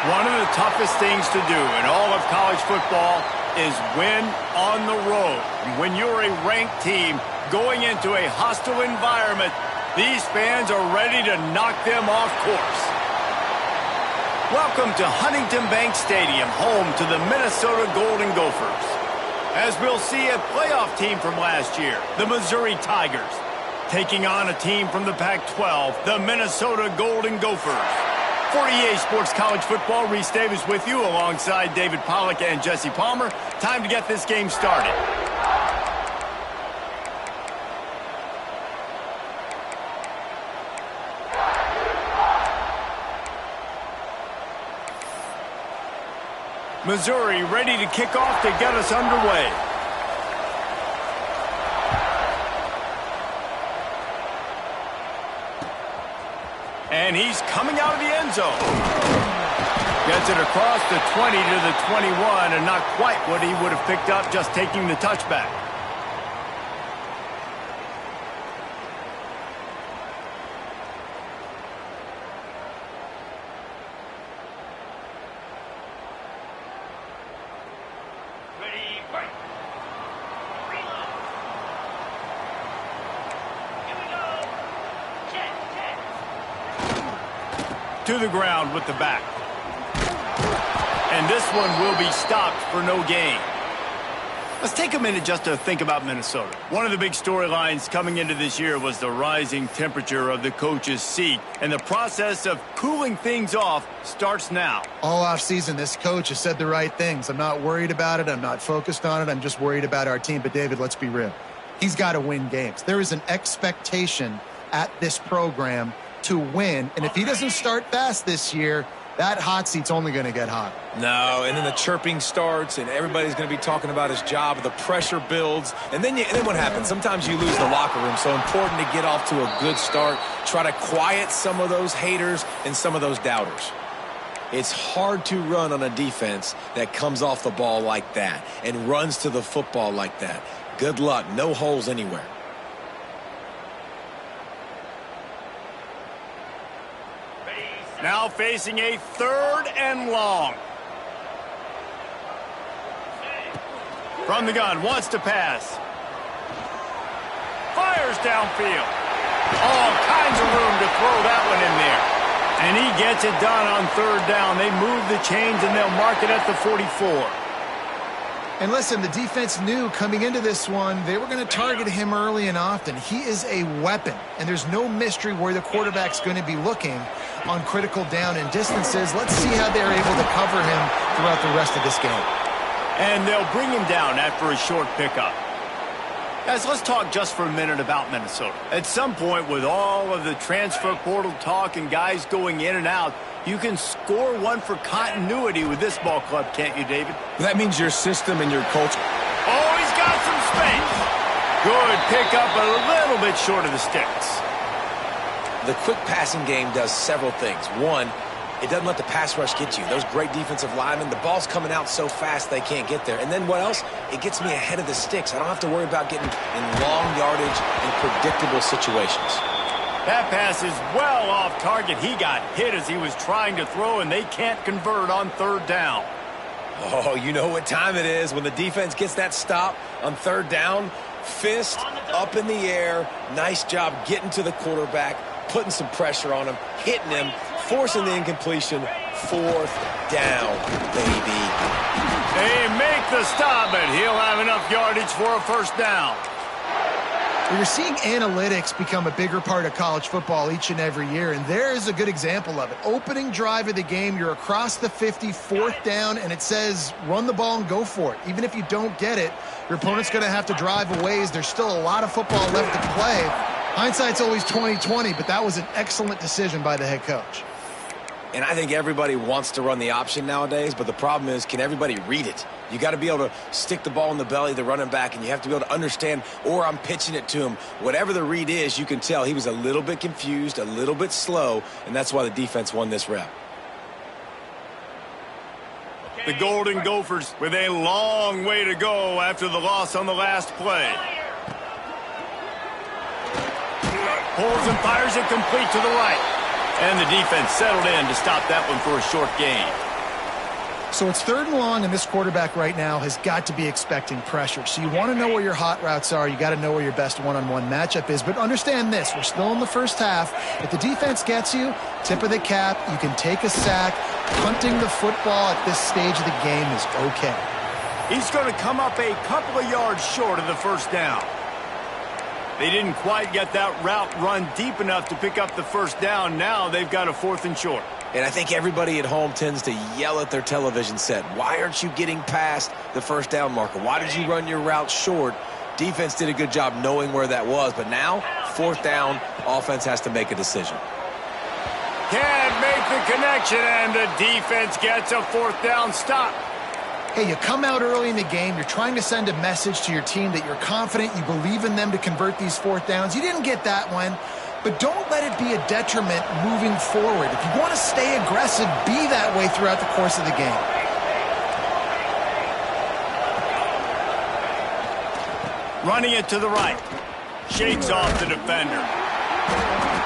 One of the toughest things to do in all of college football is win on the road. When you're a ranked team going into a hostile environment, these fans are ready to knock them off course. Welcome to Huntington Bank Stadium, home to the Minnesota Golden Gophers. As we'll see, a playoff team from last year, the Missouri Tigers, taking on a team from the Pac-12, the Minnesota Golden Gophers. For EA Sports College Football, Reese Davis with you alongside David Pollack and Jesse Palmer. Time to get this game started. Missouri ready to kick off to get us underway. And he's coming out of the end zone. Gets it across the 20 to the 21, and not quite what he would have picked up just taking the touchback. To the ground with the back. And this one will be stopped for no gain. Let's take a minute just to think about Minnesota. One of the big storylines coming into this year was the rising temperature of the coach's seat. And the process of cooling things off starts now. All offseason, this coach has said the right things. I'm not worried about it. I'm not focused on it. I'm just worried about our team. But, David, let's be real. He's got to win games. There is an expectation at this program to win, and if he doesn't start fast this year, that hot seat's only going to get hot. No, and then the chirping starts, and everybody's going to be talking about his job. The pressure builds, and then what happens? Sometimes you lose the locker room. So important to get off to a good start. Try to quiet some of those haters and some of those doubters. It's hard to run on a defense that comes off the ball like that and runs to the football like that. Good luck. No holes anywhere. Now facing a 3rd and long. From the gun, wants to pass. Fires downfield. All kinds of room to throw that one in there. And he gets it done on 3rd down. They move the chains and they'll mark it at the 44. And listen, the defense knew coming into this one, they were going to target him early and often. He is a weapon, and there's no mystery where the quarterback's going to be looking on critical down and distances. Let's see how they're able to cover him throughout the rest of this game. And they'll bring him down after a short pickup. Guys, let's talk just for a minute about Minnesota. At some point, with all of the transfer portal talk and guys going in and out, you can score one for continuity with this ball club, can't you, David? That means your system and your culture. Oh, he's got some space. Good pickup, but a little bit short of the sticks. The quick passing game does several things. One, it doesn't let the pass rush get you. Those great defensive linemen, the ball's coming out so fast they can't get there. And then what else? It gets me ahead of the sticks. I don't have to worry about getting in long yardage and predictable situations. That pass is well off target. He got hit as he was trying to throw, and they can't convert on 3rd down. Oh, you know what time it is when the defense gets that stop on 3rd down. Fist up in the air. Nice job getting to the quarterback, putting some pressure on him, hitting him, forcing the incompletion. 4th down, baby. They make the stop, but he'll have enough yardage for a 1st down. We're seeing analytics become a bigger part of college football each and every year, and there is a good example of it. Opening drive of the game, you're across the 50, 4th down, and it says run the ball and go for it. Even if you don't get it, your opponent's going to have to drive a ways. There's still a lot of football left to play. Hindsight's always 20/20, but that was an excellent decision by the head coach. And I think everybody wants to run the option nowadays, but the problem is, can everybody read it? You got to be able to stick the ball in the belly of the running back, and you have to be able to understand, or I'm pitching it to him. Whatever the read is, you can tell he was a little bit confused, a little bit slow, and that's why the defense won this rep. The Golden Gophers with a long way to go after the loss on the last play. Pulls and fires it complete to the right. And the defense settled in to stop that one for a short gain. So it's 3rd and long, and this quarterback right now has got to be expecting pressure. So you want to know where your hot routes are. You got to know where your best one-on-one matchup is. But understand this, we're still in the first half. If the defense gets you, tip of the cap, you can take a sack. Punting the football at this stage of the game is okay. He's going to come up a couple of yards short of the first down. They didn't quite get that route run deep enough to pick up the first down. Now they've got a 4th and short. And I think everybody at home tends to yell at their television set. Why aren't you getting past the first down marker? Why did you run your route short? Defense did a good job knowing where that was. But now, 4th down, offense has to make a decision. Can't make the connection, and the defense gets a 4th down stop. Hey, you come out early in the game, you're trying to send a message to your team that you're confident, you believe in them to convert these 4th downs. You didn't get that one, but don't let it be a detriment moving forward. If you want to stay aggressive, be that way throughout the course of the game. Running it to the right. Shakes off the defender.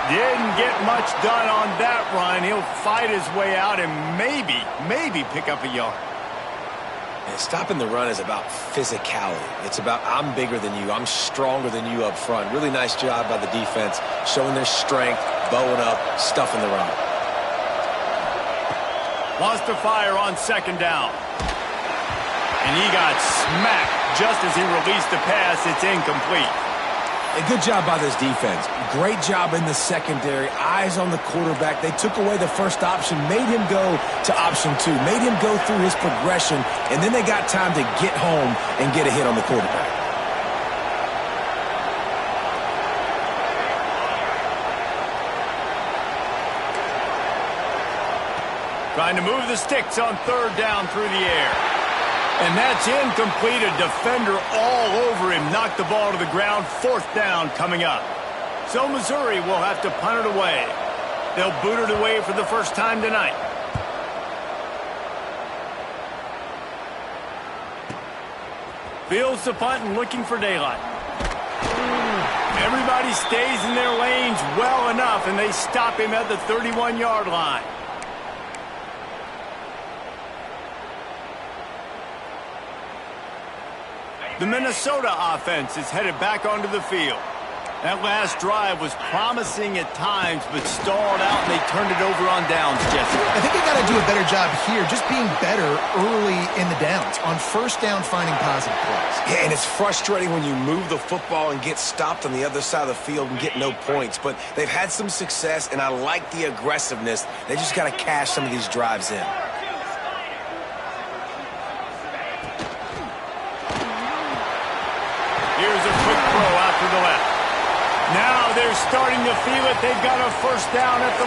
Didn't get much done on that run. He'll fight his way out and maybe pick up a yard. And stopping the run is about physicality. It's about I'm bigger than you. I'm stronger than you up front. Really nice job by the defense, showing their strength, bowing up, stuffing the run. Wants to fire on 2nd down. And he got smacked just as he released the pass. It's incomplete. A good job by this defense. Great job in the secondary. Eyes on the quarterback. They took away the first option, made him go to option 2, made him go through his progression, and then they got time to get home and get a hit on the quarterback. Trying to move the sticks on 3rd down through the air. And that's incomplete. A defender all over him. Knocked the ball to the ground. 4th down coming up. So Missouri will have to punt it away. They'll boot it away for the first time tonight. Fields the punt and looking for daylight. Everybody stays in their lanes well enough, and they stop him at the 31-yard line. The Minnesota offense is headed back onto the field. That last drive was promising at times, but stalled out, and they turned it over on downs, Jesse. I think they got to do a better job here, just being better early in the downs, on 1st down finding positive plays. Yeah, and it's frustrating when you move the football and get stopped on the other side of the field and get no points. But they've had some success, and I like the aggressiveness. They just got to cash some of these drives in. Here's a quick throw out to the left. Now they're starting to feel it. They've got a 1st down at the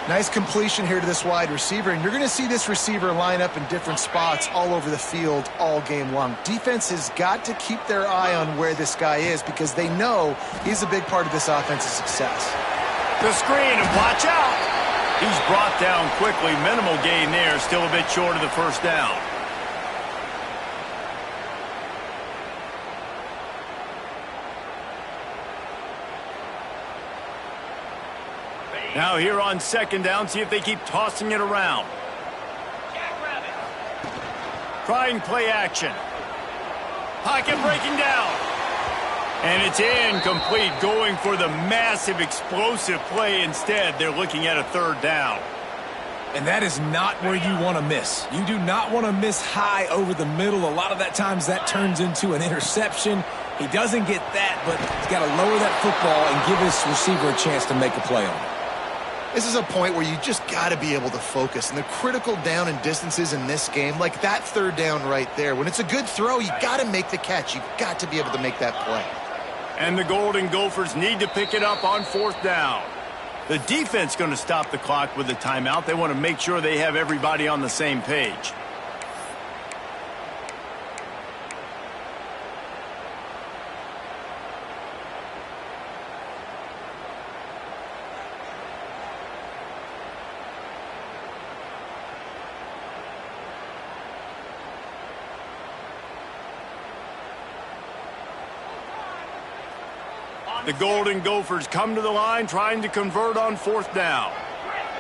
44. Nice completion here to this wide receiver, and you're going to see this receiver line up in different spots all over the field all game long. Defense has got to keep their eye on where this guy is because they know he's a big part of this offense's success. The screen, and watch out. He's brought down quickly. Minimal gain there, still a bit short of the 1st down. Now here on 2nd down, see if they keep tossing it around. Trying play action. Pocket breaking down. And it's incomplete, going for the massive explosive play instead. They're looking at a 3rd down. And that is not where you want to miss. You do not want to miss high over the middle. A lot of that times that turns into an interception. He doesn't get that, but he's got to lower that football and give his receiver a chance to make a play on it. This is a point where you just got to be able to focus. And the critical down and distances in this game, like that 3rd down right there, when it's a good throw, you got to make the catch. You got to be able to make that play. And the Golden Gophers need to pick it up on 4th down. The defense going to stop the clock with a timeout. They want to make sure they have everybody on the same page. The Golden Gophers come to the line trying to convert on 4th down.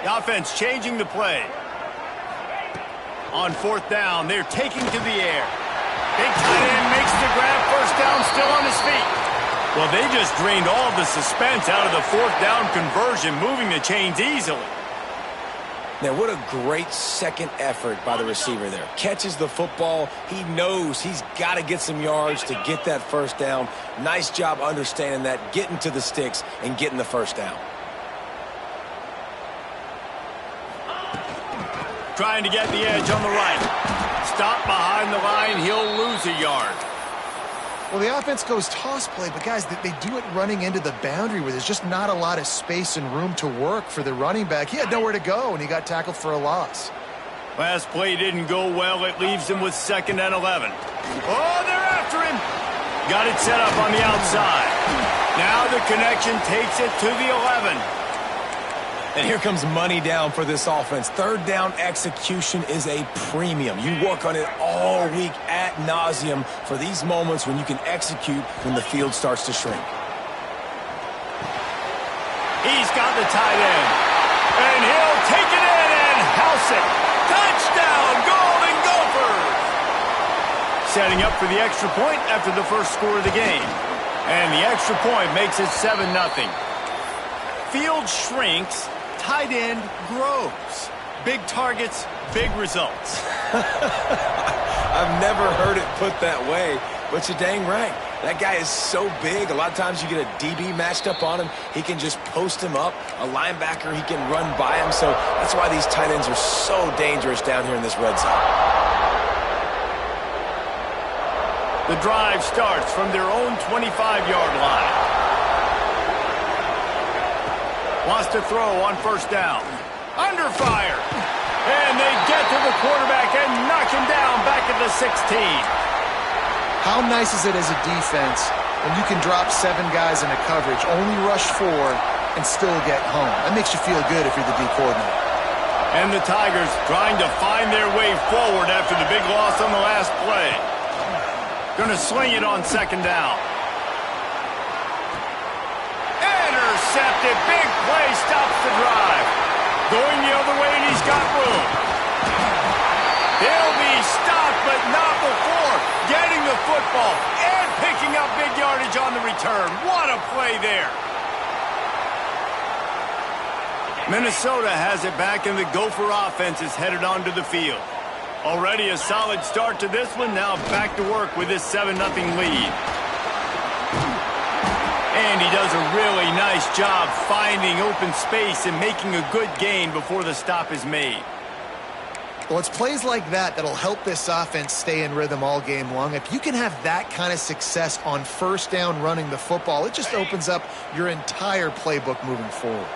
The offense changing the play. On fourth down, they're taking to the air. Big tight end makes the grab, first down, still on his feet. Well, they just drained all the suspense out of the fourth down conversion, moving the chains easily. Now, what a great second effort by the receiver there. Catches the football. He knows he's got to get some yards to get that first down. Nice job understanding that, getting to the sticks and getting the first down. Trying to get the edge on the right. Stop behind the line. He'll lose a yard. Well, the offense goes toss play, but guys, they do it running into the boundary where there's just not a lot of space and room to work for the running back. He had nowhere to go, and he got tackled for a loss. Last play didn't go well. It leaves him with 2nd and 11. Oh, they're after him. Got it set up on the outside. Now the connection takes it to the 11. And here comes money down for this offense. Third down execution is a premium. You work on it all week ad nauseum for these moments when you can execute when the field starts to shrink. He's got the tight end. And he'll take it in and house it. Touchdown, Golden Gophers! Setting up for the extra point after the first score of the game. And the extra point makes it 7-0. Field shrinks. Tight end grows. Big targets, big results. I've never heard it put that way, but you're dang right. That guy is so big. A lot of times you get a DB matched up on him. He can just post him up. A linebacker, he can run by him. So that's why these tight ends are so dangerous down here in this red zone. The drive starts from their own 25-yard line. Wants to throw on first down. Under fire. And they get to the quarterback and knock him down back at the 16. How nice is it as a defense when you can drop 7 guys into coverage, only rush 4, and still get home? That makes you feel good if you're the D coordinator. And the Tigers trying to find their way forward after the big loss on the last play. Going to sling it on 2nd down. Intercepted. Big play stops the drive. Going the other way, and he's got room. He'll be stopped, but not before getting the football and picking up big yardage on the return. What a play there. Minnesota has it back, and the Gopher offense is headed onto the field. Already a solid start to this one. Now back to work with this 7-0 lead. And he does a really nice job finding open space and making a good gain before the stop is made. Well, it's plays like that that'll help this offense stay in rhythm all game long. If you can have that kind of success on first down running the football, it just opens up your entire playbook moving forward.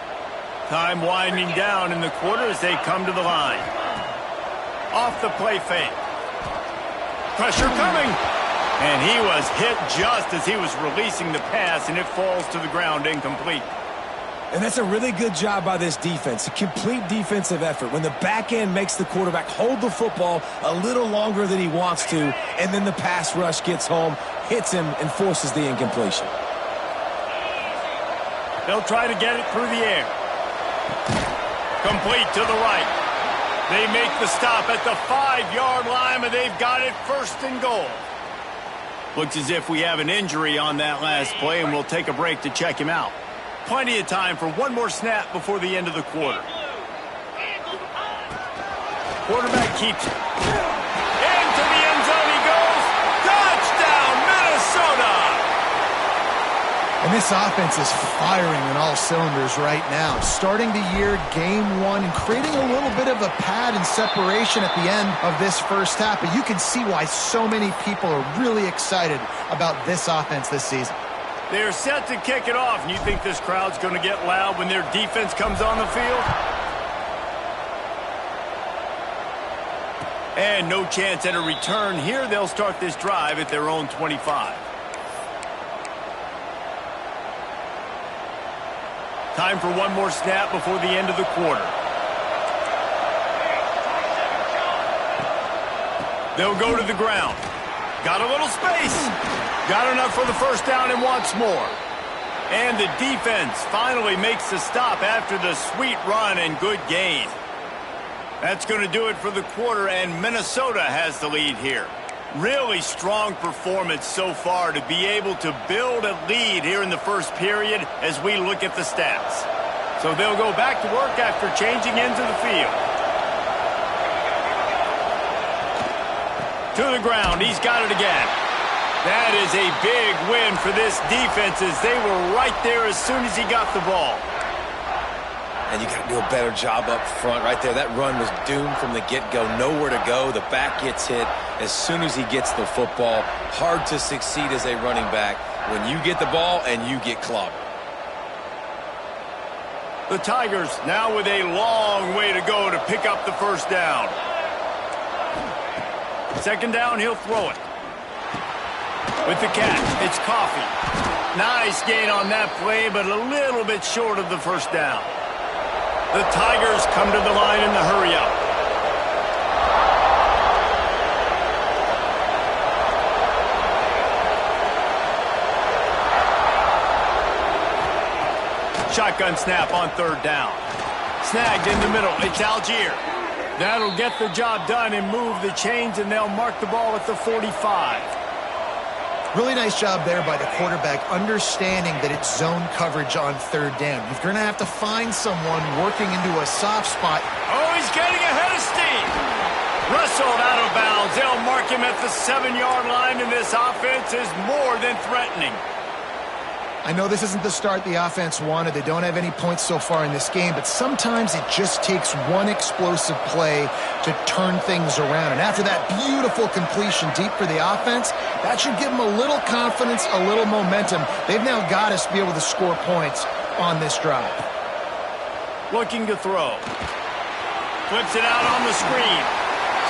Time winding down in the quarter as they come to the line. Off the play fake. Pressure coming. And he was hit just as he was releasing the pass, and it falls to the ground incomplete. And that's a really good job by this defense, a complete defensive effort. When the back end makes the quarterback hold the football a little longer than he wants to, and then the pass rush gets home, hits him, and forces the incompletion. They'll try to get it through the air. Complete to the right. They make the stop at the 5-yard line, and they've got it 1st and goal. Looks as if we have an injury on that last play, and we'll take a break to check him out. Plenty of time for one more snap before the end of the quarter. Quarterback keeps it. Into the end zone he goes. Touchdown, Minnesota! And this offense is firing on all cylinders right now. Starting the year, game 1, and creating a little bit of a pad and separation at the end of this first half. But you can see why so many people are really excited about this offense this season. They're set to kick it off, and you think this crowd's going to get loud when their defense comes on the field? And no chance at a return here. They'll start this drive at their own 25. Time for one more snap before the end of the quarter. They'll go to the ground. Got a little space. Got enough for the first down and wants more. And the defense finally makes the stop after the sweet run and good gain. That's going to do it for the quarter, and Minnesota has the lead here. Really strong performance so far to be able to build a lead here in the first period as we look at the stats. So they'll go back to work after changing into the field. To the ground, he's got it again. That is a big win for this defense as they were right there as soon as he got the ball. And you got to do a better job up front right there. That run was doomed from the get-go. Nowhere to go. The back gets hit as soon as he gets the football. Hard to succeed as a running back when you get the ball and you get clobbered. The Tigers now with a long way to go to pick up the first down. Second down, he'll throw it. With the catch, it's Coffee. Nice gain on that play, but a little bit short of the first down. The Tigers come to the line in the hurry-up. Shotgun snap on third down. Snagged in the middle. It's Algier. That'll get the job done and move the chains, and they'll mark the ball at the 45. Really nice job there by the quarterback, understanding that it's zone coverage on third down. You're going to have to find someone working into a soft spot. Oh, he's getting ahead of steam. Wrestled out of bounds. They'll mark him at the 7-yard line, and this offense is more than threatening. I know this isn't the start the offense wanted. They don't have any points so far in this game, but sometimes it just takes one explosive play to turn things around. And after that beautiful completion deep for the offense, that should give them a little confidence, a little momentum. They've now got us to be able to score points on this drive. Looking to throw. Flips it out on the screen.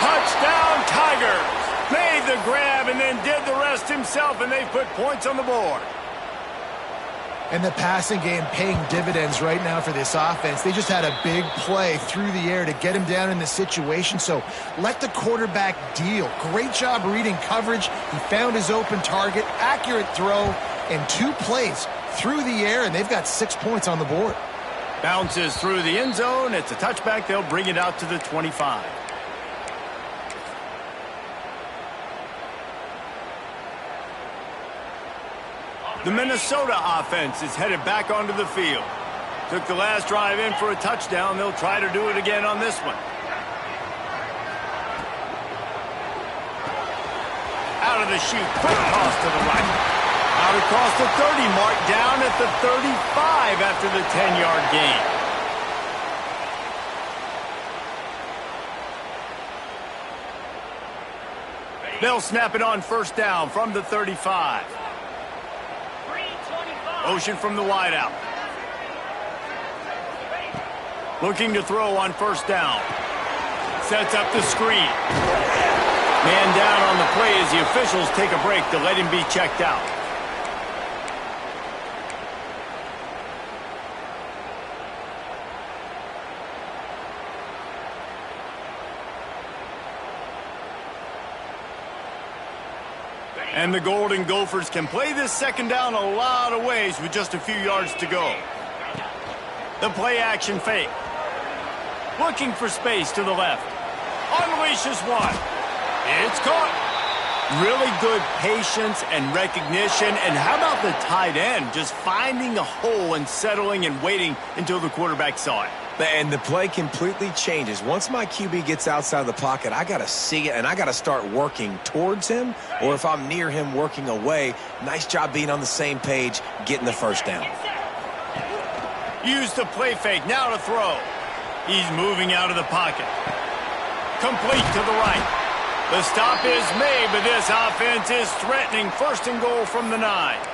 Touchdown, Tigers! Made the grab and then did the rest himself, and they put points on the board. And the passing game paying dividends right now for this offense. They just had a big play through the air to get him down in the situation. So let the quarterback deal. Great job reading coverage. He found his open target, accurate throw, and 2 plays through the air, and they've got 6 points on the board. Bounces through the end zone. It's a touchback. They'll bring it out to the 25. The Minnesota offense is headed back onto the field. Took the last drive in for a touchdown. They'll try to do it again on this one. Out of the chute, quick toss to the right. Out across the 30 mark, down at the 35 after the 10-yard gain. They'll snap it on first down from the 35. Motion from the wideout. Looking to throw on first down. Sets up the screen. Man down on the play as the officials take a break to let him be checked out. And the Golden Gophers can play this second down a lot of ways with just a few yards to go. The play action fake. Looking for space to the left. Unleashes one. It's caught. Really good patience and recognition. And how about the tight end just finding a hole and settling and waiting until the quarterback saw it? And the play completely changes. Once my QB gets outside the pocket, I got to see it, and I got to start working towards him, or if I'm near him, working away. Nice job being on the same page, getting the first down. Use the play fake, now to throw. He's moving out of the pocket. Complete to the right. The stop is made, but this offense is threatening. First and goal from the 9.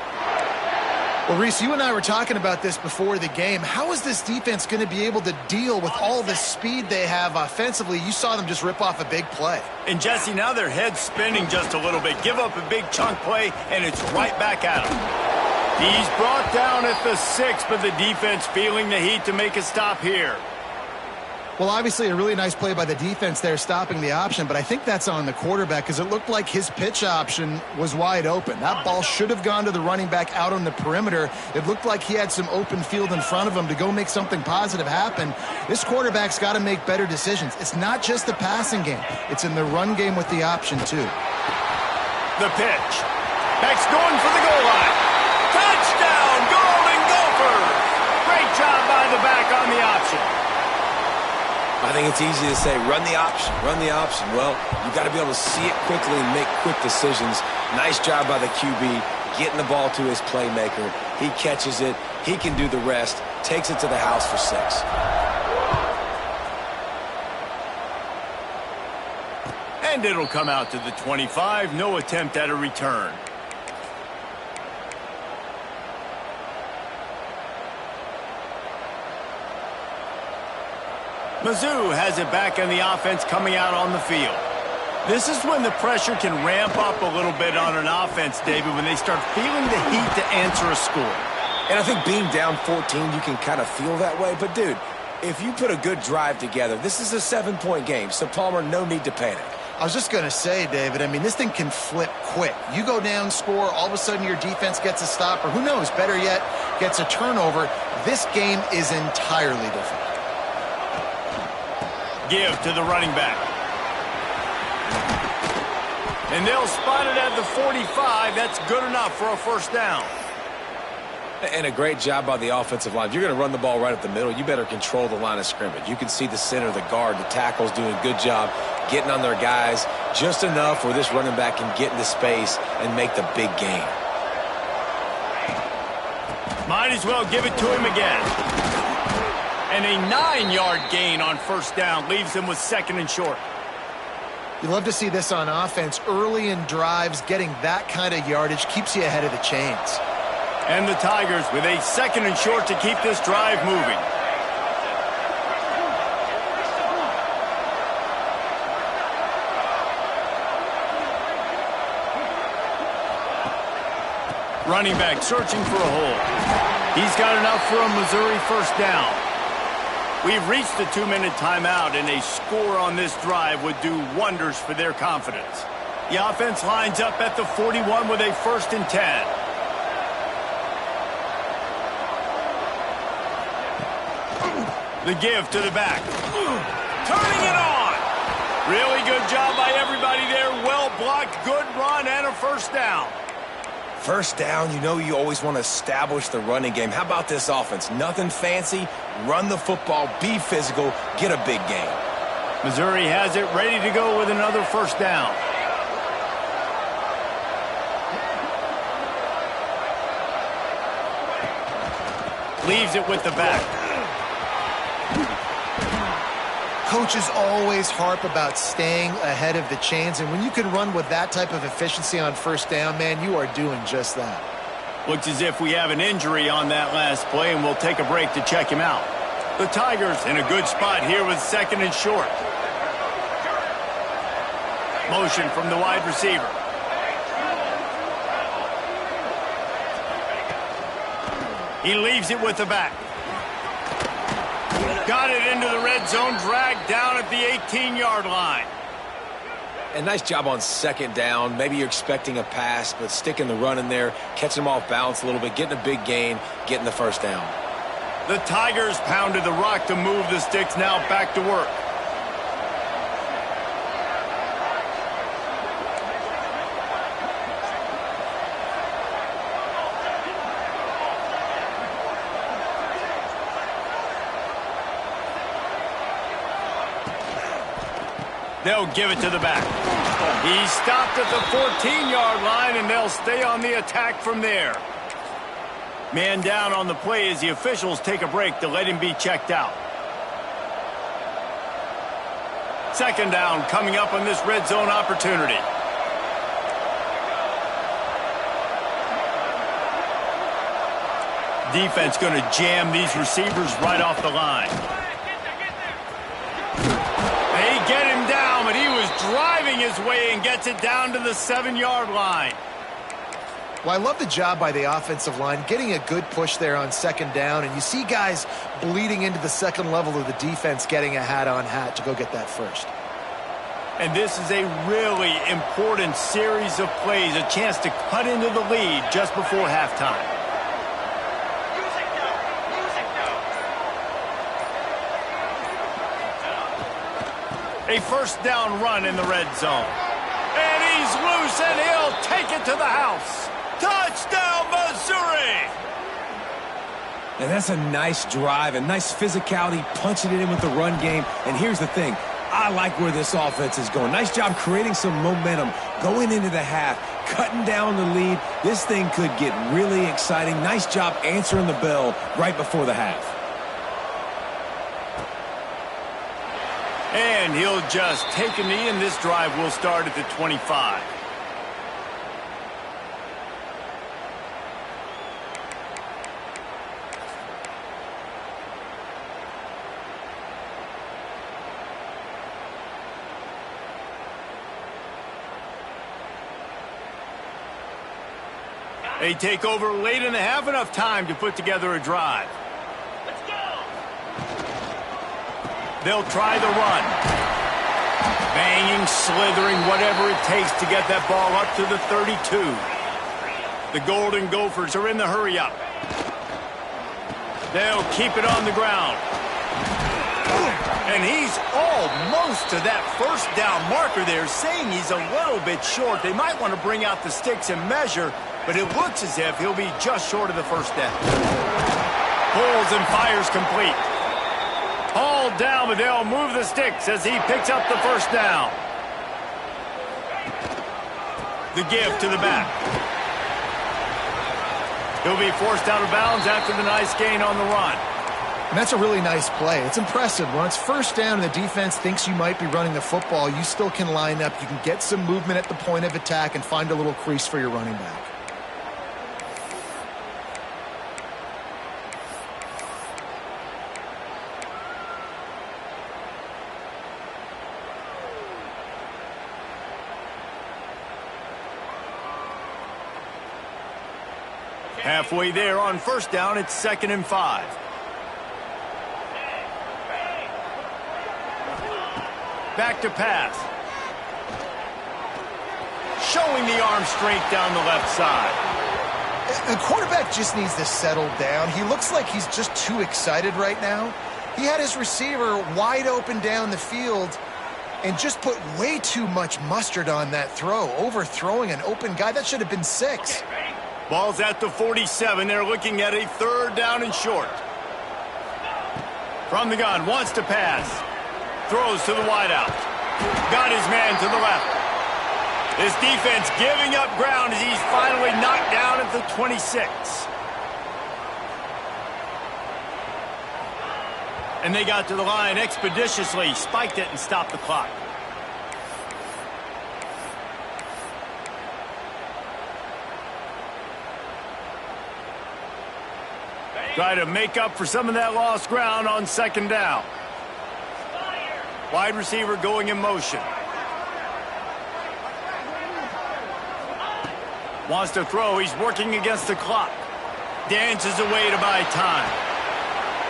Well, Reese, you and I were talking about this before the game. How is this defense going to be able to deal with all the speed they have offensively? You saw them just rip off a big play. And, Jesse, now their head's spinning just a little bit. Give up a big chunk play, and it's right back at him. He's brought down at the 6, but the defense feeling the heat to make a stop here. Well, obviously a really nice play by the defense there stopping the option, but I think that's on the quarterback because it looked like his pitch option was wide open. That ball should have gone to the running back out on the perimeter. It looked like he had some open field in front of him to go make something positive happen. This quarterback's got to make better decisions. It's not just the passing game. It's in the run game with the option, too. The pitch. Beck's going for the goal line. Touchdown, Golden Gophers! Great job by the back on the option. I think it's easy to say, run the option, run the option. Well, you got to be able to see it quickly and make quick decisions. Nice job by the QB, getting the ball to his playmaker. He catches it. He can do the rest. Takes it to the house for 6. And it'll come out to the 25. No attempt at a return. Mizzou has it back in the offense coming out on the field. This is when the pressure can ramp up a little bit on an offense, David, when they start feeling the heat to answer a score. And I think being down 14, you can kind of feel that way. But, dude, if you put a good drive together, this is a 7-point game. So, Palmer, no need to panic. I was just going to say, David, I mean, this thing can flip quick. You go down, score, all of a sudden your defense gets a stop, or who knows, better yet, gets a turnover. This game is entirely different. Give to the running back. And they'll spot it at the 45. That's good enough for a first down. And a great job by the offensive line. If you're going to run the ball right up the middle, you better control the line of scrimmage. You can see the center, the guard, the tackles doing a good job getting on their guys just enough where this running back can get into space and make the big gain. Might as well give it to him again. And a 9-yard gain on first down leaves them with 2nd and short. You love to see this on offense. Early in drives, getting that kind of yardage keeps you ahead of the chains. And the Tigers with a 2nd and short to keep this drive moving. Running back searching for a hole. He's got enough for a Missouri first down. We've reached the 2-minute timeout, and a score on this drive would do wonders for their confidence. The offense lines up at the 41 with a 1st and 10. The give to the back. Turning it on. Really good job by everybody there. Well blocked, good run, and a first down. First down, you know you always want to establish the running game. How about this offense? Nothing fancy. Run the football, be physical, get a big gain. Missouri has it ready to go with another first down. Leaves it with the back. Coaches always harp about staying ahead of the chains, and when you can run with that type of efficiency on first down, man, you are doing just that. Looks as if we have an injury on that last play, and we'll take a break to check him out. The Tigers in a good spot here with 2nd and short. Motion from the wide receiver. He leaves it with the back. Got it into the red zone, dragged down at the 18-yard line. And nice job on 2nd down. Maybe you're expecting a pass, but sticking the run in there, catching them off balance a little bit, getting a big gain, getting the first down. The Tigers pounded the rock to move the sticks, now back to work. They'll give it to the back. He stopped at the 14-yard line, and they'll stay on the attack from there. Man down on the play as the officials take a break to let him be checked out. 2nd down coming up on this red zone opportunity. Defense going to jam these receivers right off the line. They get him down, but he was driving his way and gets it down to the 7-yard line. Well, I love the job by the offensive line, getting a good push there on second down, and you see guys bleeding into the second level of the defense getting a hat-on-hat to go get that first. And this is a really important series of plays, a chance to cut into the lead just before halftime. A first down run in the red zone. And he's loose, and he'll take it to the house. Touchdown, Missouri! And that's a nice drive, a nice physicality, punching it in with the run game. And here's the thing. I like where this offense is going. Nice job creating some momentum, going into the half, cutting down the lead. This thing could get really exciting. Nice job answering the bell right before the half. And he'll just take a knee, and this drive will start at the 25. They take over late in the half, enough time to put together a drive. Let's go! They'll try the run. Banging, slithering, whatever it takes to get that ball up to the 32. The Golden Gophers are in the hurry-up. They'll keep it on the ground. And he's almost to that first down marker there, saying he's a little bit short. They might want to bring out the sticks and measure, but it looks as if he'll be just short of the first down. Pulls and fires complete. Hauled down, but they'll move the sticks as he picks up the first down. The give to the back. He'll be forced out of bounds after the nice gain on the run. And that's a really nice play. It's impressive. When it's first down and the defense thinks you might be running the football, you still can line up. You can get some movement at the point of attack and find a little crease for your running back. Halfway there on first down, it's 2nd and 5. Back to pass. Showing the arm strength down the left side. The quarterback just needs to settle down. He looks like he's just too excited right now. He had his receiver wide open down the field and just put way too much mustard on that throw, overthrowing an open guy. That should have been 6. Ball's at the 47. They're looking at a 3rd down and short. From the gun, wants to pass. Throws to the wideout. Got his man to the left. This defense giving up ground as he's finally knocked down at the 26. And they got to the line expeditiously, spiked it, and stopped the clock. Try to make up for some of that lost ground on 2nd down. Wide receiver going in motion. Wants to throw. He's working against the clock. Dances away to buy time.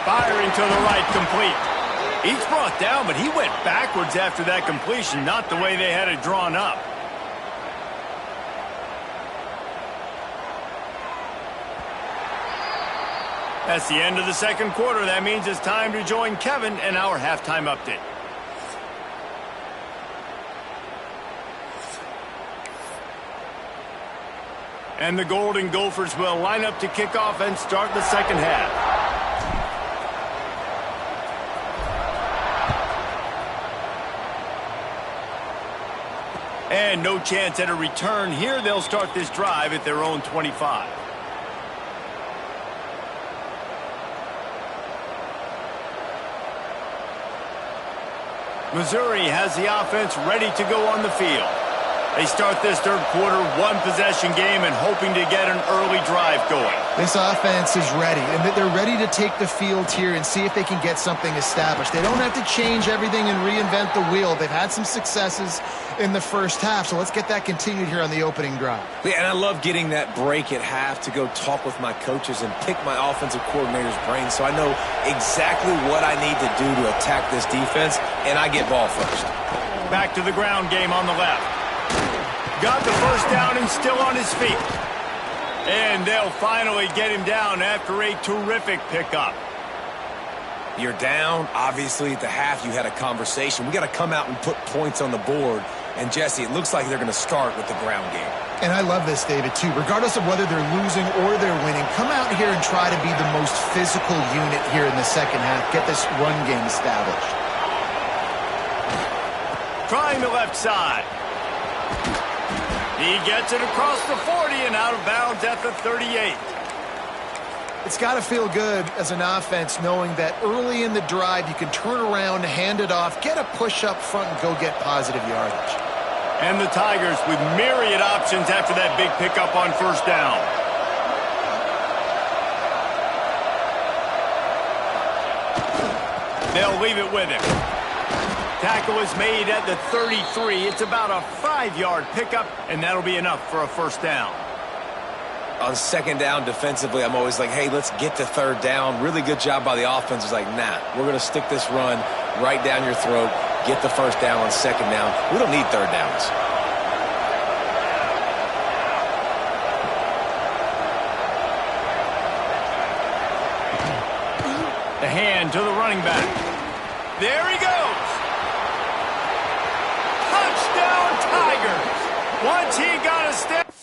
Firing to the right, complete. He's brought down, but he went backwards after that completion, not the way they had it drawn up. That's the end of the 2nd quarter. That means it's time to join Kevin in our halftime update. And the Golden Gophers will line up to kick off and start the 2nd half. And no chance at a return here. They'll start this drive at their own 25. Missouri has the offense ready to go on the field. They start this third quarter one-possession game and hoping to get an early drive going. This offense is ready, and they're ready to take the field here and see if they can get something established. They don't have to change everything and reinvent the wheel. They've had some successes in the first half, so let's get that continued here on the opening drive. Yeah, and I love getting that break at half to go talk with my coaches and pick my offensive coordinator's brain so I know exactly what I need to do to attack this defense, and I get ball first. Back to the ground game on the left. Got the first down and still on his feet. And they'll finally get him down after a terrific pickup. You're down. Obviously, at the half, you had a conversation. We got to come out and put points on the board. And, Jesse, it looks like they're going to start with the ground game. And I love this, David, too. Regardless of whether they're losing or they're winning, come out here and try to be the most physical unit here in the second half. Get this run game established. Trying the left side. He gets it across the 40 and out of bounds at the 38. It's got to feel good as an offense knowing that early in the drive you can turn around, hand it off, get a push up front, and go get positive yardage. And the Tigers with myriad options after that big pickup on first down. They'll leave it with him. Tackle is made at the 33. It's about a 5-yard pickup, and that'll be enough for a first down. On second down defensively, I'm always like, hey, let's get to third down. Really good job by the offense. It's like, nah, we're going to stick this run right down your throat, get the first down on second down. We don't need third downs. The hand to the running back. There he goes. Touchdown, Tigers. Once he got a step.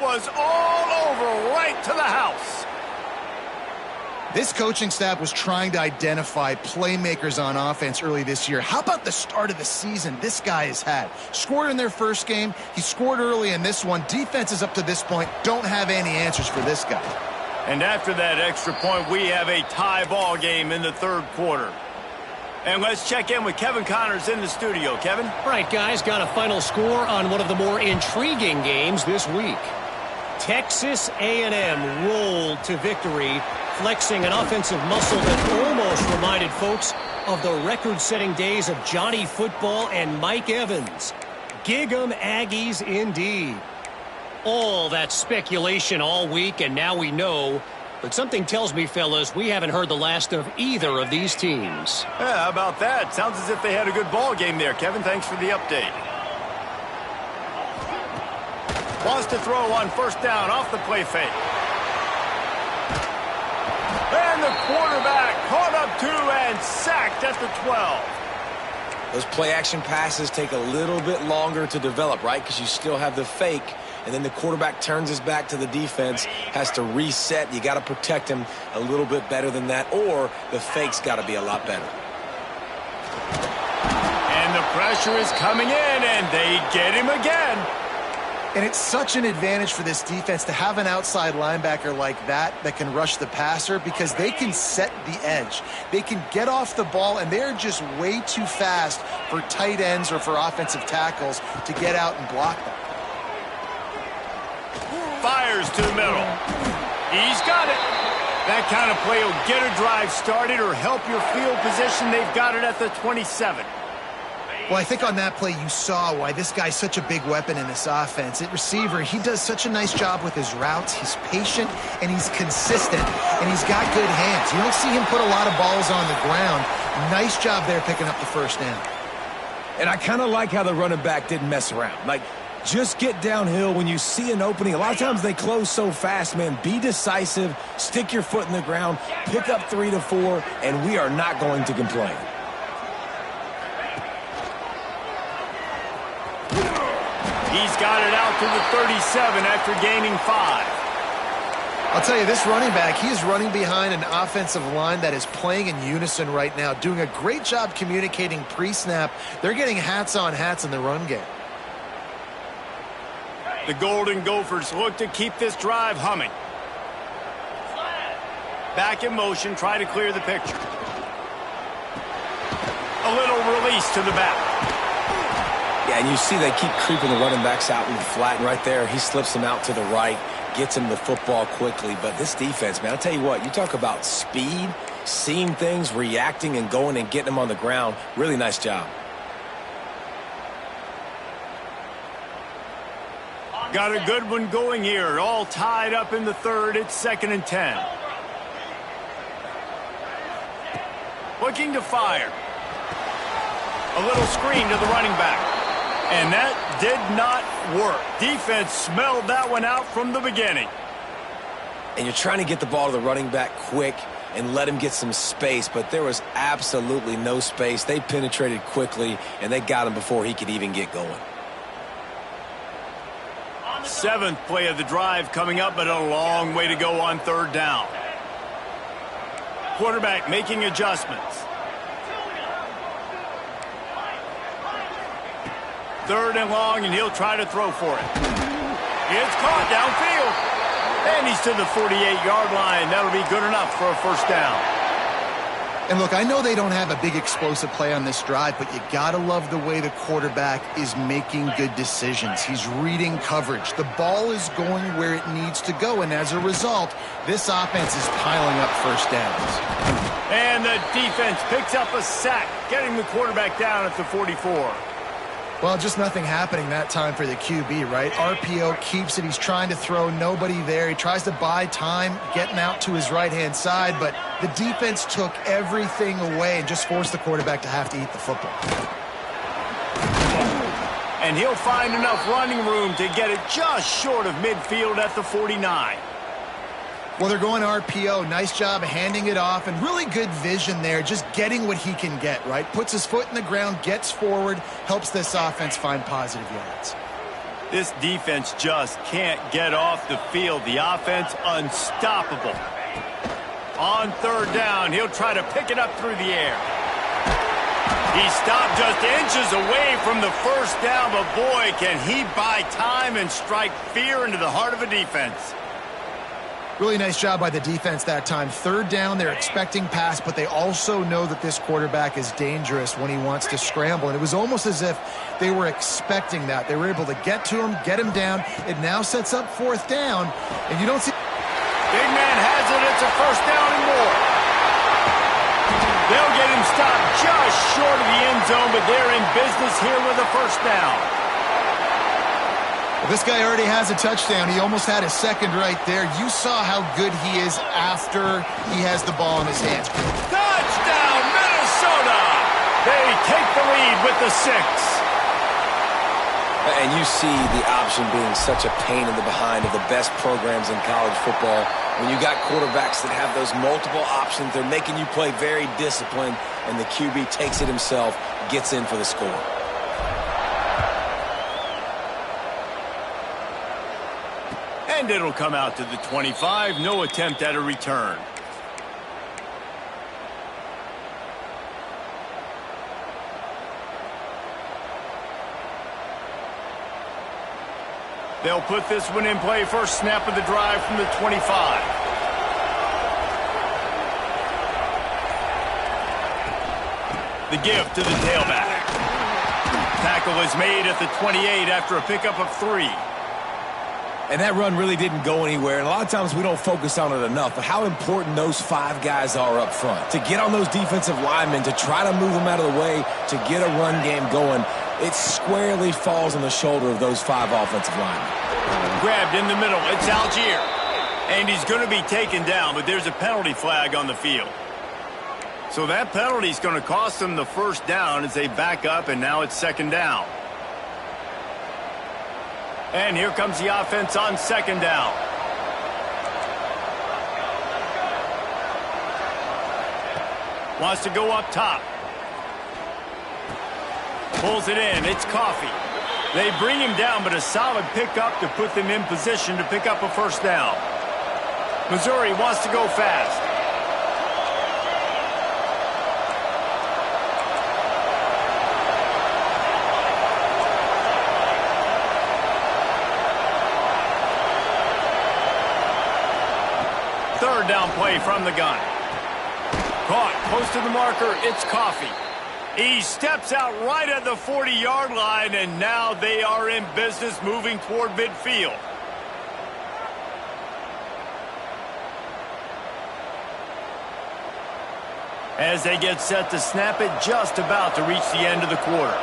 Was all over right to the house. This coaching staff was trying to identify playmakers on offense early this year. How about the start of the season this guy has had? Scored in their first game. He scored early in this one. Defenses up to this point don't have any answers for this guy. And after that extra point, we have a tie ball game in the third quarter. And let's check in with Kevin Connors in the studio. Kevin? All right, guys, got a final score on one of the more intriguing games this week. Texas A&M rolled to victory, flexing an offensive muscle that almost reminded folks of the record-setting days of Johnny Football and Mike Evans. Gig 'em Aggies indeed. All that speculation all week, and now we know. But something tells me, fellas, we haven't heard the last of either of these teams. Yeah, how about that? Sounds as if they had a good ball game there. Kevin, thanks for the update. Wants to throw on first down off the play fake. And the quarterback caught up to and sacked at the 12. Those play-action passes take a little bit longer to develop, right? Because you still have the fake, and then the quarterback turns his back to the defense, has to reset. You got to protect him a little bit better than that, or the fake's got to be a lot better. And the pressure is coming in, and they get him again. And it's such an advantage for this defense to have an outside linebacker like that can rush the passer because they can set the edge. They can get off the ball, and they're just way too fast for tight ends or for offensive tackles to get out and block them. Fires to the middle. He's got it. That kind of play will get a drive started or help your field position. They've got it at the 27. Well, I think on that play you saw why this guy's such a big weapon in this offense. At receiver, he does such a nice job with his routes. He's patient, and he's consistent, and he's got good hands. You don't see him put a lot of balls on the ground. Nice job there picking up the first down. And I kind of like how the running back didn't mess around. Like, just get downhill when you see an opening. A lot of times they close so fast, man. Be decisive, stick your foot in the ground, pick up 3 to 4, and we are not going to complain. He's got it out to the 37 after gaining 5. I'll tell you, this running back, he's running behind an offensive line that is playing in unison right now, doing a great job communicating pre-snap. They're getting hats on hats in the run game. The Golden Gophers look to keep this drive humming. Back in motion, try to clear the picture. A little release to the back. Yeah, and you see they keep creeping the running backs out in the flat. And right there, he slips them out to the right, gets him the football quickly. But this defense, man, I'll tell you what, you talk about speed, seeing things, reacting, and going and getting them on the ground. Really nice job. Got a good one going here. All tied up in the third. It's 2nd and 10. Looking to fire. A little screen to the running back. And that did not work. Defense smelled that one out from the beginning. And you're trying to get the ball to the running back quick and let him get some space, but there was absolutely no space. They penetrated quickly, and they got him before he could even get going. 7th play of the drive coming up, but a long way to go on 3rd down. Quarterback making adjustments. 3rd and long, and he'll try to throw for it. It's caught downfield. And he's to the 48-yard line. That'll be good enough for a 1st down. And look, I know they don't have a big explosive play on this drive, but you gotta love the way the quarterback is making good decisions. He's reading coverage. The ball is going where it needs to go, and as a result, this offense is piling up 1st downs. And the defense picks up a sack, getting the quarterback down at the 44. Well, just nothing happening that time for the QB, right? RPO keeps it. He's trying to throw, nobody there. He tries to buy time, getting out to his right-hand side, but the defense took everything away and just forced the quarterback to have to eat the football. And he'll find enough running room to get it just short of midfield at the 49. Well, they're going RPO. Nice job handing it off, and really good vision there, just getting what he can get, right? Puts his foot in the ground, gets forward, helps this offense find positive yards. This defense just can't get off the field. The offense unstoppable. On 3rd down, he'll try to pick it up through the air. He stopped just inches away from the 1st down, but boy, can he buy time and strike fear into the heart of a defense. Really nice job by the defense that time. 3rd down, they're expecting pass, but they also know that this quarterback is dangerous when he wants to scramble. And it was almost as if they were expecting that. They were able to get to him, get him down. It now sets up 4th down, and you don't see... Big man has it. It's a 1st down and more. They'll get him stopped just short of the end zone, but they're in business here with a 1st down. Well, this guy already has a touchdown. He almost had a 2nd right there. You saw how good he is after he has the ball in his hands. Touchdown, Minnesota! They take the lead with the 6. And you see the option being such a pain in the behind of the best programs in college football. When you got quarterbacks that have those multiple options, they're making you play very disciplined, and the QB takes it himself, gets in for the score. And it'll come out to the 25. No attempt at a return. They'll put this one in play. First snap of the drive from the 25. The give to the tailback. Tackle is made at the 28 after a pickup of 3. And that run really didn't go anywhere. And a lot of times we don't focus on it enough. But how important those 5 guys are up front. To get on those defensive linemen, to try to move them out of the way, to get a run game going, it squarely falls on the shoulder of those 5 offensive linemen. Grabbed in the middle. It's Algier. And he's going to be taken down, but there's a penalty flag on the field. So that penalty is going to cost them the 1st down as they back up, and now it's 2nd down. And here comes the offense on 2nd down. Wants to go up top. Pulls it in. It's Coffee. They bring him down, but a solid pickup to put them in position to pick up a first down. Missouri wants to go fast. Third down play from the gun. Caught close to the marker. It's Coffee. He steps out right at the 40-yard line, and now they are in business moving toward midfield. As they get set to snap it, just about to reach the end of the quarter.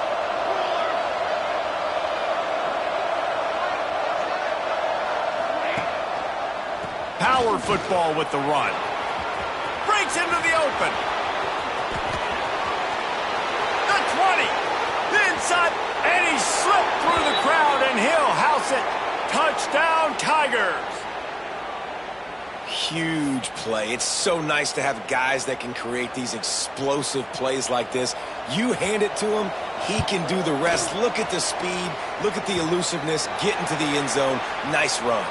Power football with the run. Breaks into the open. The 20. The inside. And he slipped through the crowd, and he'll house it. Touchdown, Tigers. Huge play. It's so nice to have guys that can create these explosive plays like this. You hand it to him, he can do the rest. Look at the speed. Look at the elusiveness. Get into the end zone. Nice run.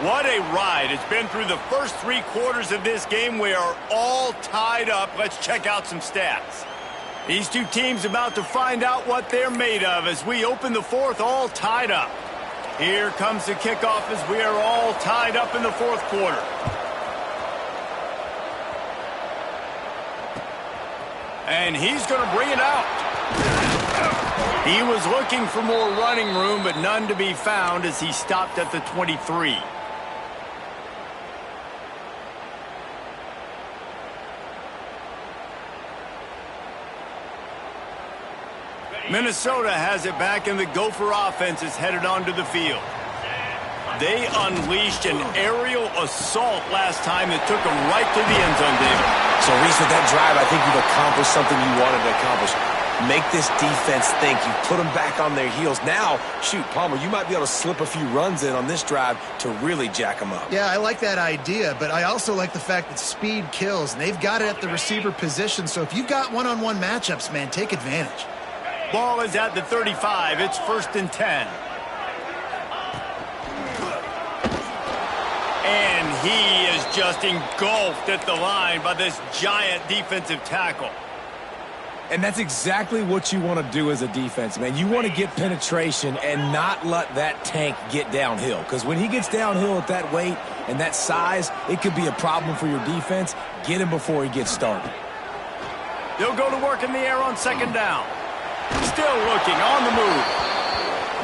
What a ride. It's been through the first 3 quarters of this game. We are all tied up. Let's check out some stats. These two teams about to find out what they're made of as we open the fourth, all tied up. Here comes the kickoff as we are all tied up in the fourth quarter. And he's going to bring it out. He was looking for more running room, but none to be found as he stopped at the 23. Minnesota has it back, and the Gopher offense is headed onto the field. They unleashed an aerial assault last time that took them right to the end zone, David. So, Reese, with that drive, I think you've accomplished something you wanted to accomplish. Make this defense think. You put them back on their heels. Now, shoot, Palmer, you might be able to slip a few runs in on this drive to really jack them up. Yeah, I like that idea, but I also like the fact that speed kills, and they've got it at the receiver position. So if you've got one-on-one matchups, man, take advantage. Ball is at the 35. It's 1st and 10. And he is just engulfed at the line by this giant defensive tackle. And that's exactly what you want to do as a defense, man. You want to get penetration and not let that tank get downhill. Because when he gets downhill at that weight and that size, it could be a problem for your defense. Get him before he gets started. They'll go to work in the air on 2nd down. Still looking on the move.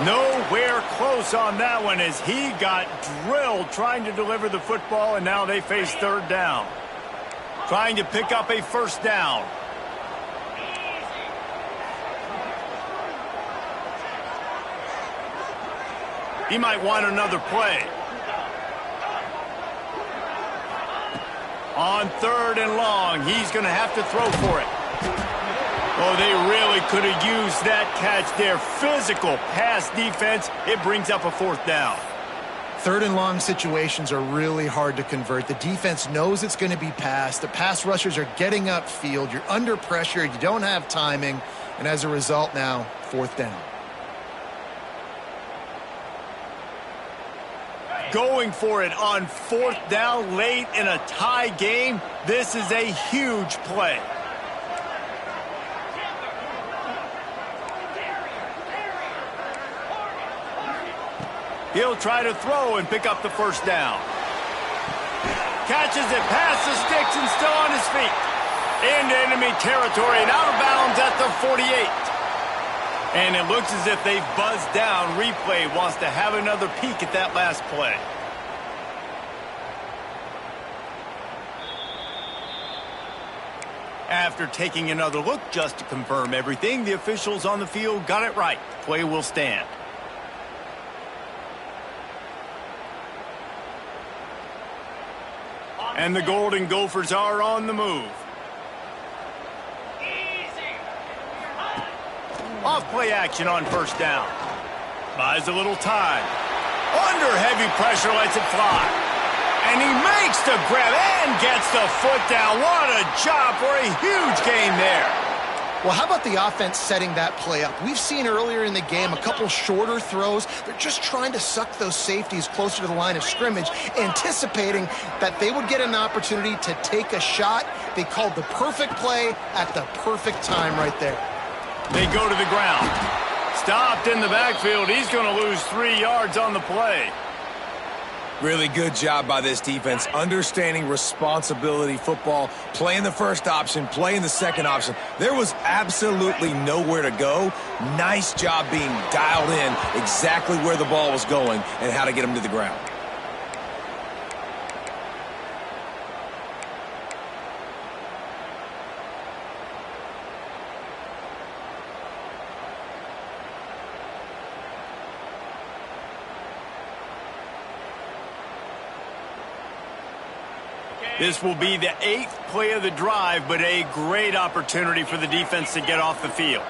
Nowhere close on that one as he got drilled trying to deliver the football, and now they face 3rd down. Trying to pick up a 1st down. He might want another play. On 3rd and long, he's going to have to throw for it. Oh, they really could have used that catch there. Physical pass defense. It brings up a 4th down. 3rd and long situations are really hard to convert. The defense knows it's going to be passed. The pass rushers are getting upfield. You're under pressure. You don't have timing. And as a result now, 4th down. Going for it on 4th down late in a tie game. This is a huge play. He'll try to throw and pick up the 1st down. Catches it past the sticks and still on his feet. Into enemy territory and out of bounds at the 48. And it looks as if they've buzzed down. Replay wants to have another peek at that last play. After taking another look just to confirm everything, the officials on the field got it right. Play will stand. And the Golden Gophers are on the move. Off play action on 1st down. Buys a little time. Under heavy pressure, lets it fly. And he makes the grab and gets the foot down. What a job for a huge gain there. Well, how about the offense setting that play up? We've seen earlier in the game a couple shorter throws. They're just trying to suck those safeties closer to the line of scrimmage, anticipating that they would get an opportunity to take a shot. They called the perfect play at the perfect time right there. They go to the ground. Stopped in the backfield. He's going to lose 3 yards on the play. Really good job by this defense, understanding responsibility football, playing the first option, playing the second option. There was absolutely nowhere to go. Nice job being dialed in exactly where the ball was going and how to get him to the ground. This will be the 8th play of the drive, but a great opportunity for the defense to get off the field.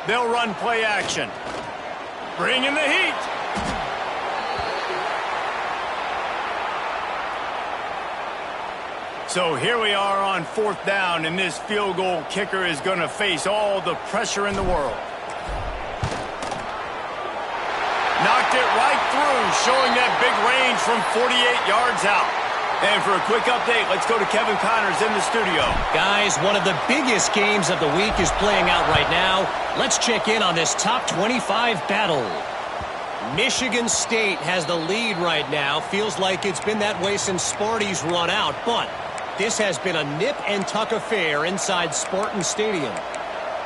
They'll run play action. Bring in the heat. So here we are on 4th down, and this field goal kicker is going to face all the pressure in the world. Knocked it right through, showing that big range from 48 yards out. And for a quick update, let's go to Kevin Connors in the studio. Guys, one of the biggest games of the week is playing out right now. Let's check in on this top 25 battle. Michigan State has the lead right now. Feels like it's been that way since Sparty's run out, but this has been a nip-and-tuck affair inside Spartan Stadium.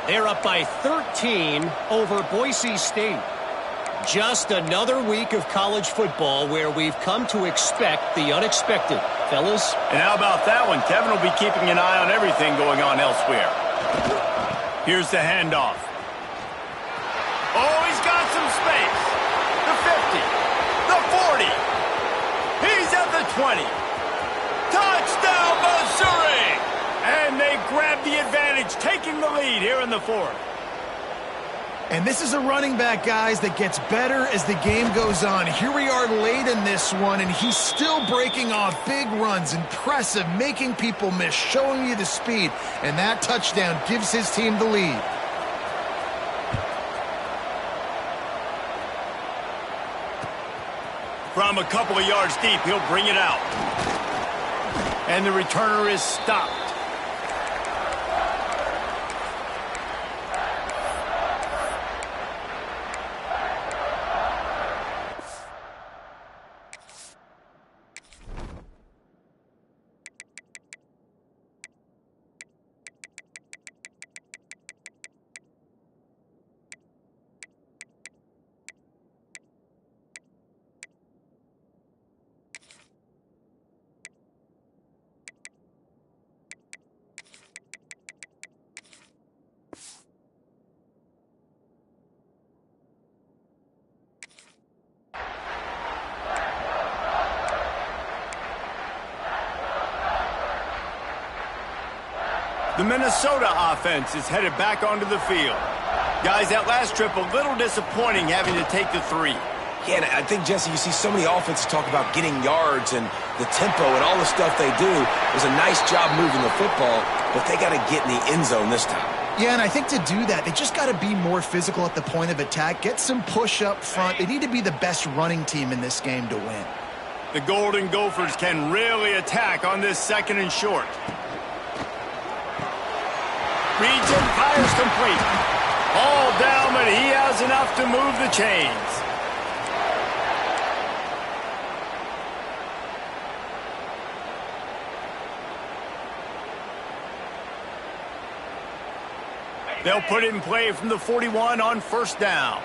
They're up by 13 over Boise State. Just another week of college football where we've come to expect the unexpected. Fellas? And how about that one? Kevin will be keeping an eye on everything going on elsewhere. Here's the handoff. Oh, he's got some space. The 50. The 40. He's at the 20. Touchdown, Missouri! And they grab the advantage, taking the lead here in the 4th. And this is a running back, guys, that gets better as the game goes on. Here we are late in this one, and he's still breaking off big runs. Impressive, making people miss, showing you the speed. And that touchdown gives his team the lead. From a couple of yards deep, he'll bring it out. And the returner is stopped. The Minnesota offense is headed back onto the field. Guys, that last trip a little disappointing having to take the 3. Yeah, and I think, Jesse, you see so many offenses talk about getting yards and the tempo and all the stuff they do. It was a nice job moving the football, but they got to get in the end zone this time. Yeah, and I think to do that, they just got to be more physical at the point of attack, get some push up front. They need to be the best running team in this game to win. The Golden Gophers can really attack on this 2nd and short. Reads and fires complete. All down, but he has enough to move the chains. They'll put it in play from the 41 on 1st down.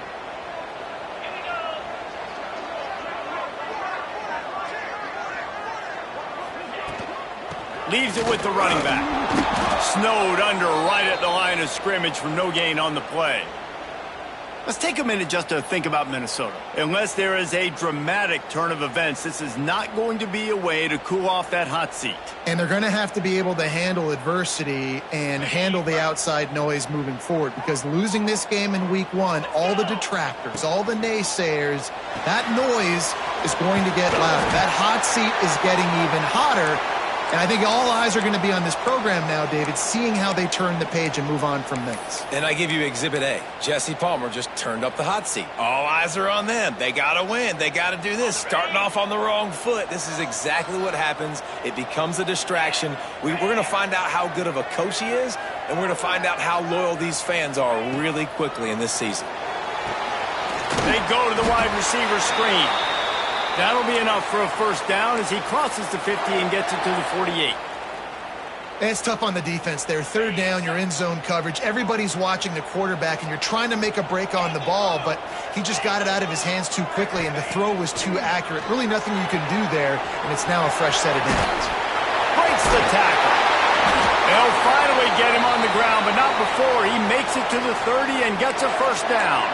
Leaves it with the running back. Snowed under right at the line of scrimmage for no gain on the play. Let's take a minute just to think about Minnesota. Unless there is a dramatic turn of events, this is not going to be a way to cool off that hot seat. And they're going to have to be able to handle adversity and handle the outside noise moving forward, because losing this game in week 1, all the detractors, all the naysayers, that noise is going to get louder. That hot seat is getting even hotter. And I think all eyes are going to be on this program now, David, seeing how they turn the page and move on from this. And I give you Exhibit A. Jesse Palmer just turned up the hot seat. All eyes are on them. They got to win. They got to do this. Starting off on the wrong foot. This is exactly what happens. It becomes a distraction. We're going to find out how good of a coach he is, and we're going to find out how loyal these fans are really quickly in this season. They go to the wide receiver screen. That'll be enough for a first down as he crosses the 50 and gets it to the 48. It's tough on the defense there. Third down, you're in zone coverage. Everybody's watching the quarterback, and you're trying to make a break on the ball, but he just got it out of his hands too quickly, and the throw was too accurate. Really nothing you can do there, and it's now a fresh set of downs. Breaks the tackle. They'll finally get him on the ground, but not before he makes it to the 30 and gets a first down.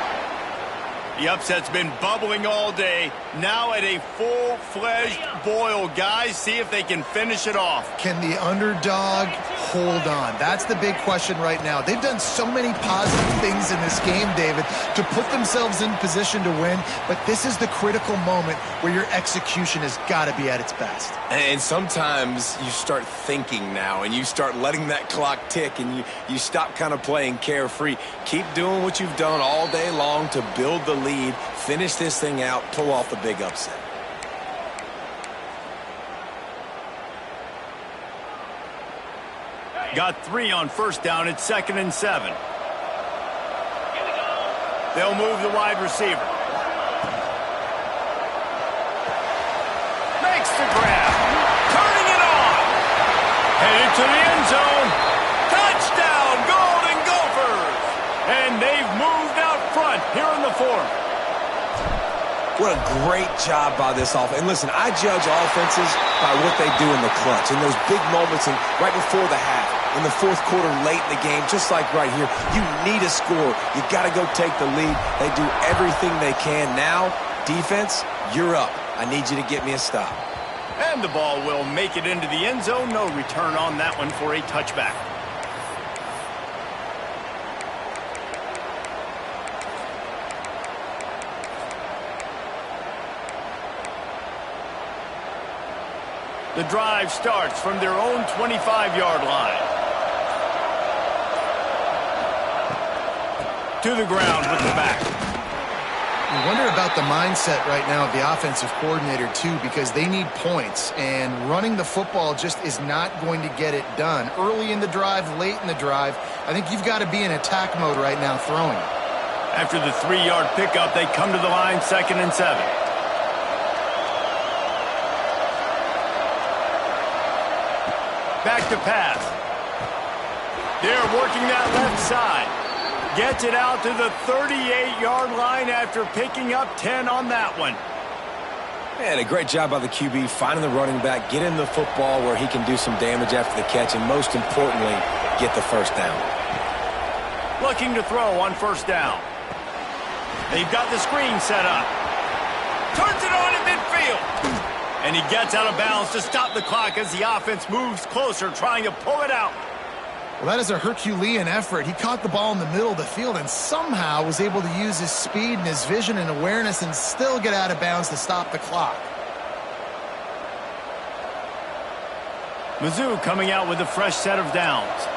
The upset's been bubbling all day. Now at a full-fledged boil. Guys, see if they can finish it off. Can the underdog hold on? That's the big question right now. They've done so many positive things in this game, David, to put themselves in position to win, but this is the critical moment where your execution has got to be at its best. And sometimes you start thinking now, and you start letting that clock tick, and you stop kind of playing carefree. Keep doing what you've done all day long to build the lead, finish this thing out, pull off the big upset. Got 3 on first down. It's 2nd and 7. They'll move the wide receiver. Makes the grab. Turning it on. Headed to the end zone. Touchdown, Golden Gophers. And they've moved out front here in the 4th. What a great job by this offense. And listen, I judge offenses by what they do in the clutch, in those big moments and right before the half, in the 4th quarter, late in the game, just like right here. You need a score. You got to go take the lead. They do everything they can. Now, defense, you're up. I need you to get me a stop. And the ball will make it into the end zone. No return on that one for a touchback. The drive starts from their own 25-yard line. To the ground with the back. You wonder about the mindset right now of the offensive coordinator, too, because they need points, and running the football just is not going to get it done. Early in the drive, late in the drive, I think you've got to be in attack mode right now throwing. After the 3-yard pickup, they come to the line, 2nd and 7. Back to pass. They're working that left side. Gets it out to the 38-yard line after picking up 10 on that one. Man, a great job by the QB finding the running back, getting the football where he can do some damage after the catch, and most importantly, get the first down. Looking to throw on first down. They've got the screen set up. Turns it on in midfield. And he gets out of bounds to stop the clock as the offense moves closer, trying to pull it out. Well, that is a Herculean effort. He caught the ball in the middle of the field and somehow was able to use his speed and his vision and awareness and still get out of bounds to stop the clock. Mizzou coming out with a fresh set of downs.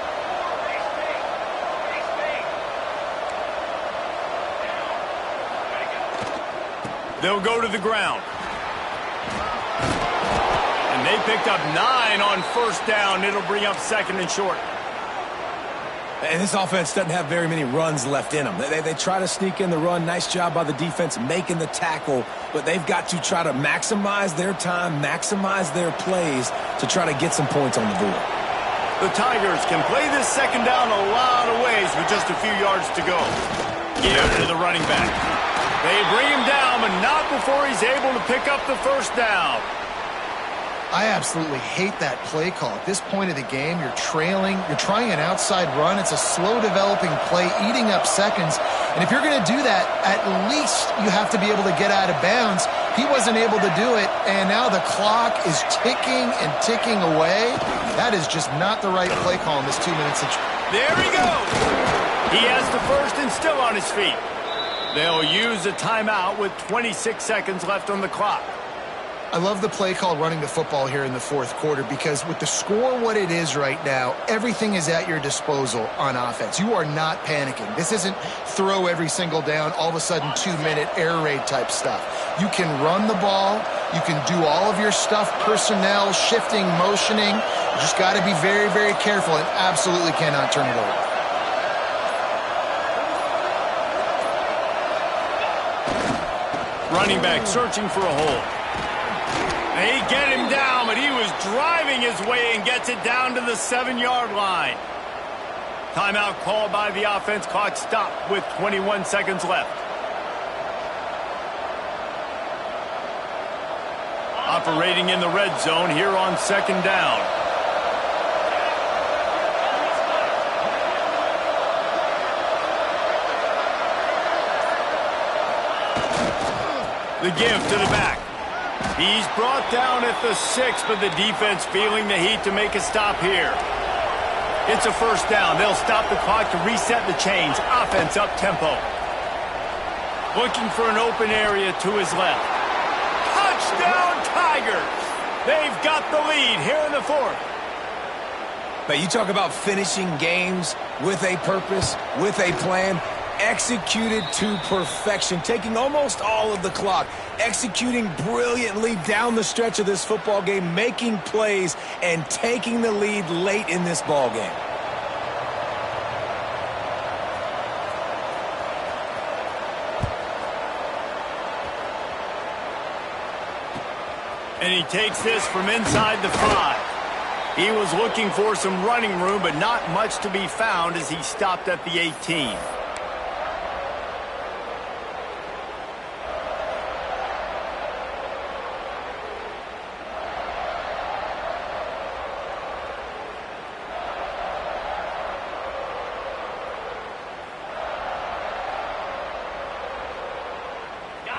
They'll go to the ground. And they picked up 9 on first down. It'll bring up 2nd and short. And this offense doesn't have very many runs left in them. They try to sneak in the run. Nice job by the defense making the tackle. But they've got to try to maximize their time, maximize their plays to try to get some points on the board. The Tigers can play this 2nd down a lot of ways with just a few yards to go. Give it to the running back. They bring him down, but not before he's able to pick up the first down. I absolutely hate that play call. At this point of the game, you're trailing, you're trying an outside run. It's a slow developing play, eating up seconds. And if you're going to do that, at least you have to be able to get out of bounds. He wasn't able to do it, and now the clock is ticking and ticking away. That is just not the right play call in this 2-minute situation. There he goes. He has the first and still on his feet. They'll use a timeout with 26 seconds left on the clock. I love the play call running the football here in the fourth quarter because with the score what it is right now, everything is at your disposal on offense. You are not panicking. This isn't throw every single down, all of a sudden 2-minute air raid type stuff. You can run the ball. You can do all of your stuff, personnel, shifting, motioning. You just got to be very, very careful and absolutely cannot turn it over. Running back searching for a hole. They get him down, but he was driving his way and gets it down to the 7-yard line. Timeout called by the offense. Clock stopped with 21 seconds left. Operating in the red zone here on second down. The give to the back. He's brought down at the 6, but the defense feeling the heat to make a stop here. It's a first down. They'll stop the clock to reset the chains. Offense up tempo. Looking for an open area to his left. Touchdown Tigers! They've got the lead here in the fourth. But you talk about finishing games with a purpose, with a plan, executed to perfection, taking almost all of the clock, executing brilliantly down the stretch of this football game, making plays, and taking the lead late in this ball game. And he takes this from inside the 5. He was looking for some running room, but not much to be found as he stopped at the 18.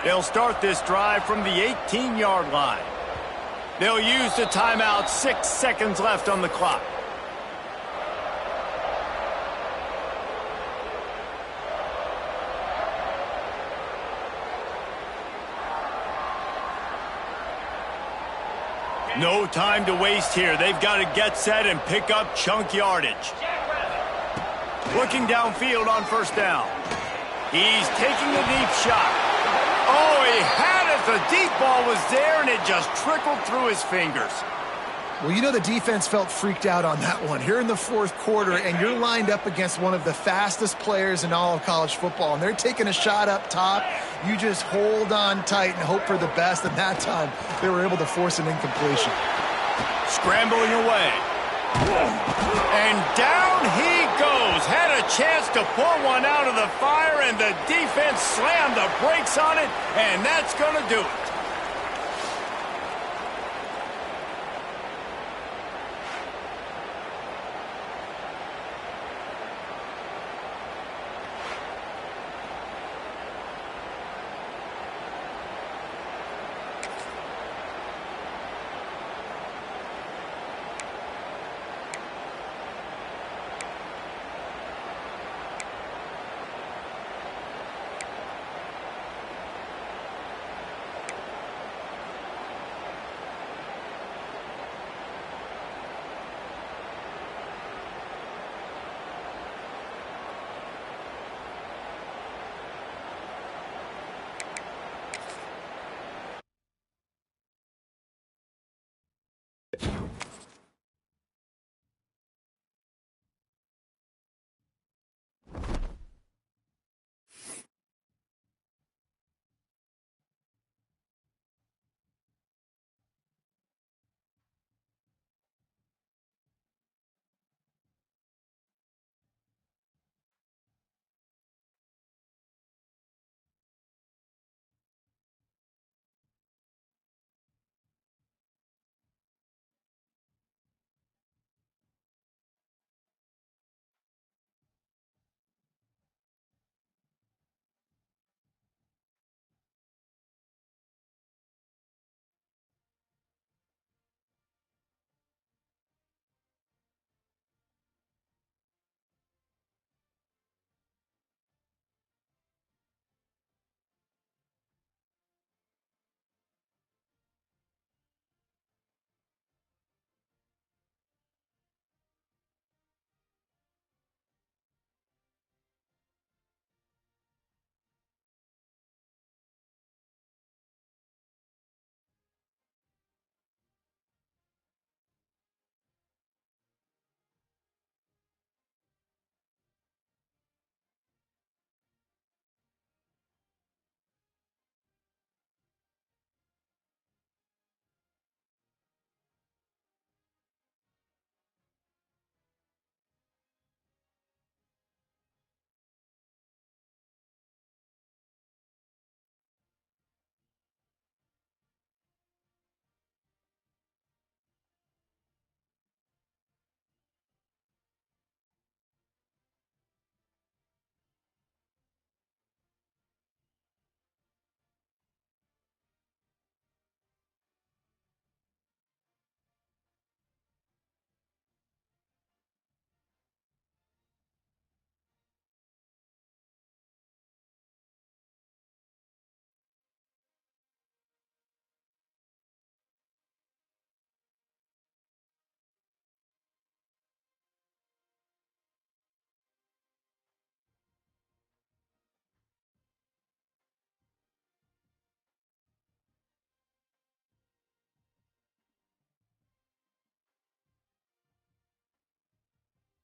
They'll start this drive from the 18-yard line. They'll use the timeout. 6 seconds left on the clock. No time to waste here. They've got to get set and pick up chunk yardage. Looking downfield on first down. He's taking a deep shot. Oh, he had it. The deep ball was there, and it just trickled through his fingers. Well, you know the defense felt freaked out on that one. Here in the fourth quarter, and you're lined up against one of the fastest players in all of college football, and they're taking a shot up top. You just hold on tight and hope for the best, and that time they were able to force an incompletion. Scrambling away. And down he goes. Had a chance to pull one out of the fire, and the defense slammed the brakes on it, and that's going to do it.